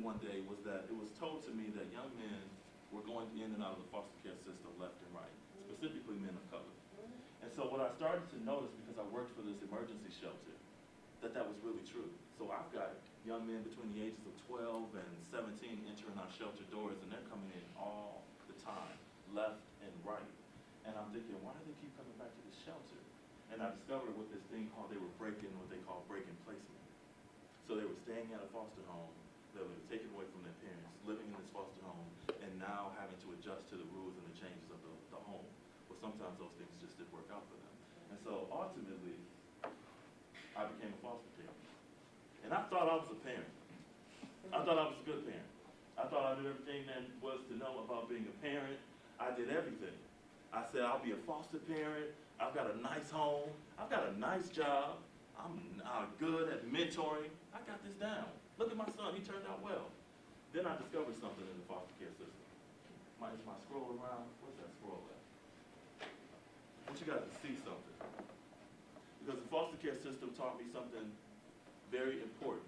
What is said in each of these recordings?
one day was that it was told to me that young men were going in and out of the foster care system left and right, specifically men of color. And so what I started to notice, because I worked for this emergency shelter, that was really true. So I've got young men between the ages of 12 and 17 entering our shelter doors, and they're coming in all the time, left and right. And I'm thinking, why do they keep coming back to the shelter? And I discovered with this thing called, they were breaking, what they call breaking placement. So they were staying at a foster home, they were taken away from their parents, living in this foster home, and now having to adjust to the rules and the changes of the home. Well, sometimes those things just didn't work out for them. And so ultimately, I became a foster parent. And I thought I was a parent. I thought I was a good parent. I thought I knew everything there was to know about being a parent. I did everything. I said, I'll be a foster parent. I've got a nice home. I've got a nice job. I'm good at mentoring. I got this down. Look at my son. He turned out well. Then I discovered something in the foster care system. Is my scroll around? Where's that scroll at? I want you guys to see something. Because the foster care system taught me something very important.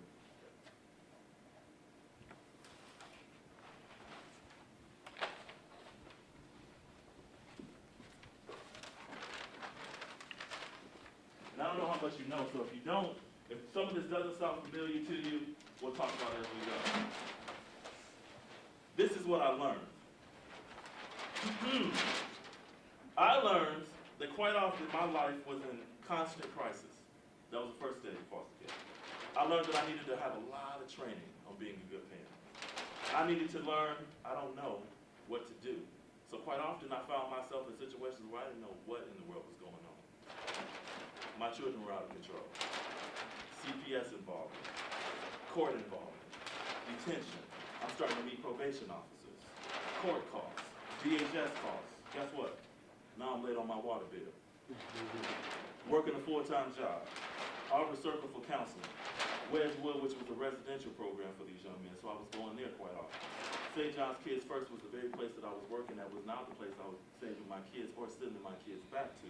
And I don't know how much you know, so if you don't, if some of this doesn't sound familiar to you, we'll talk about it as we go. This is what I learned. I learned that quite often my life was in constant crisis. That was the first day of foster care. I learned that I needed to have a lot of training on being a good parent. I needed to learn, I don't know what to do. So quite often I found myself in situations where I didn't know what in the world was going on. My children were out of control. CPS involvement, court involvement, detention. I'm starting to meet probation officers, court calls, DHS calls. Guess what? Now I'm late on my water bill. Working a full-time job. Arbor Circle for counseling. Wedgewood, which was a residential program for these young men, so I was going there quite often. St. John's Kids First was the very place that I was working at, was now the place I was saving my kids or sending my kids back to.